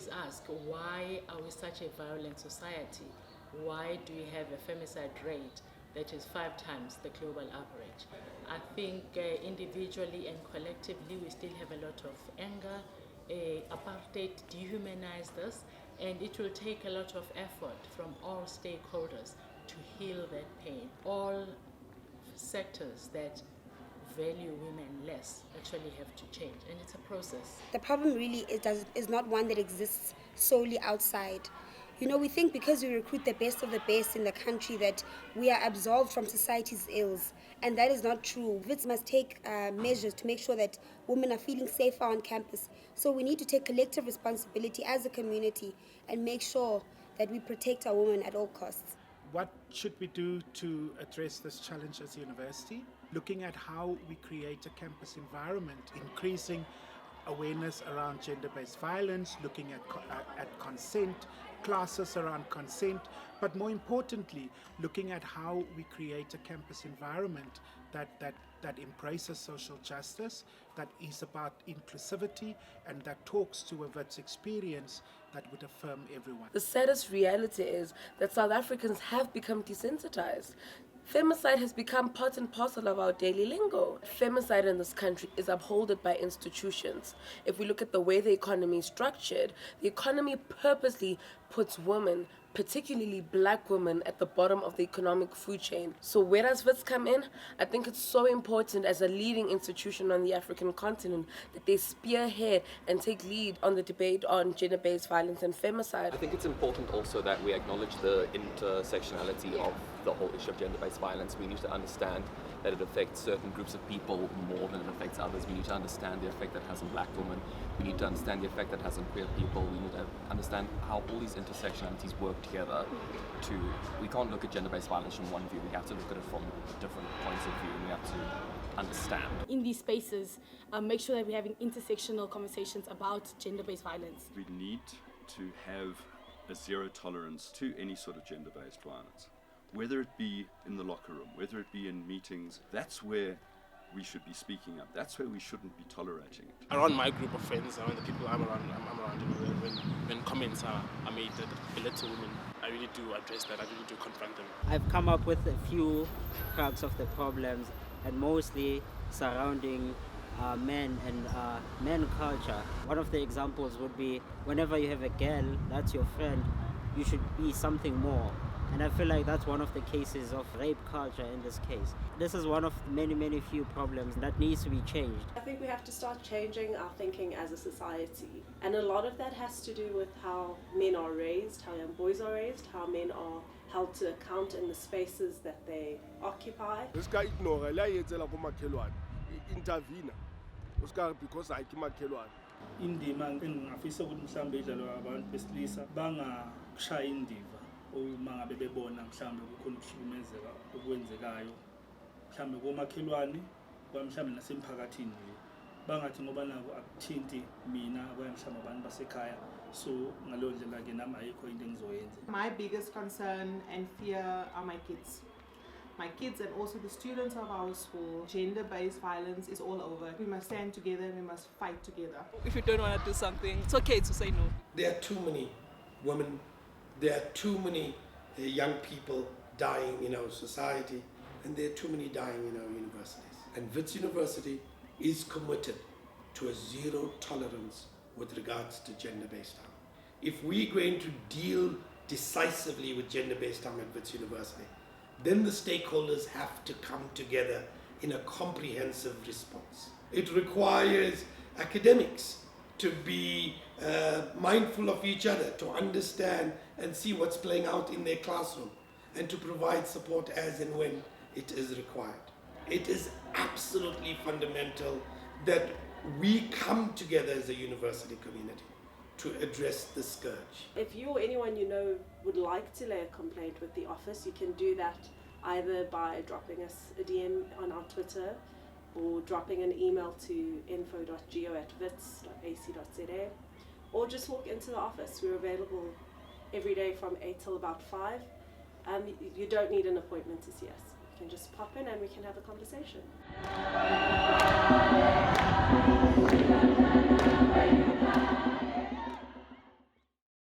always ask, why are we such a violent society? Why do we have a femicide rate that is 5 times the global average? I think individually and collectively we still have a lot of anger. Apartheid dehumanized us, and it will take a lot of effort from all stakeholders to heal that pain. All sectors that value women less actually have to change, and it's a process. The problem really is not one that exists solely outside. We think because we recruit the best of the best in the country that we are absolved from society's ills, and that is not true. Wits must take measures to make sure that women are feeling safer on campus. So we need to take collective responsibility as a community and make sure that we protect our women at all costs. What should we do to address this challenge as a university? Looking at how we create a campus environment, increasing awareness around gender-based violence, looking at consent, classes around consent, but more importantly, looking at how we create a campus environment that embraces social justice, that is about inclusivity, and that talks to a Wits experience that would affirm everyone. The saddest reality is that South Africans have become desensitized. Femicide has become part and parcel of our daily lingo. Femicide in this country is upheld by institutions. If we look at the way the economy is structured, the economy purposely puts women, particularly black women, at the bottom of the economic food chain. So where does Wits come in? I think it's so important as a leading institution on the African continent that they spearhead and take lead on the debate on gender-based violence and femicide. I think it's important also that we acknowledge the intersectionality of the whole issue of gender-based violence. We need to understand that it affects certain groups of people more than it affects others. We need to understand the effect that has on black women. We need to understand the effect that has on queer people. We need to understand how all these intersectionalities work together. We can't look at gender-based violence from one view. We have to look at it from different points of view, and we have to understand. In these spaces, make sure that we're having intersectional conversations about gender-based violence. We need to have a zero tolerance to any sort of gender-based violence. Whether it be in the locker room, whether it be in meetings, that's where we should be speaking up. That's where we shouldn't be tolerating it. Around my group of friends, around the people I'm around, when comments are made that belittle women, I really do address that. I really do confront them. I've come up with a few crux of the problems, and mostly surrounding men and men culture. One of the examples would be whenever you have a girl that's your friend, you should be something more. And I feel like that's one of the cases of rape culture in this case. This is one of many few problems that needs to be changed. I think we have to start changing our thinking as a society. And a lot of that has to do with how men are raised, how young boys are raised, how men are held to account in the spaces that they occupy. This guy ignore la yetsela ko makhelwane. Intervene. Because I ki makhelwane. Indima engingafisa ukuthi mhlambe idlalwe abantu besilisa bangakushaya indiva uma ngabe bebona mhlambe kukhona ukuhlukumezeka okwenzekayo mhlambe komakhelwane kwamhlambe nasemphakathini nje bangathi ngoba nako akuthinti mina abanye mhlambe abantu basekhaya so ngalo ndlela ke nami ayikho into engizoyenza. My biggest concern and fear are my kids. My kids and also the students of our school. Gender-based violence is all over. We must stand together and we must fight together. If you don't want to do something, it's okay to say no. There are too many women, there are too many young people dying in our society, and there are too many dying in our universities. And Wits University is committed to a zero tolerance with regards to gender-based harm. If we're going to deal decisively with gender-based harm at Wits University, then the stakeholders have to come together in a comprehensive response. It requires academics to be mindful of each other, to understand and see what's playing out in their classroom, and to provide support as and when it is required. It is absolutely fundamental that we come together as a university community to address the scourge. If you or anyone you know would like to lay a complaint with the office, you can do that either by dropping us a DM on our Twitter or dropping an email to info.go@wits.ac.za, or just walk into the office. We're available every day from 8 till about 5. You don't need an appointment to see us. You can just pop in and we can have a conversation.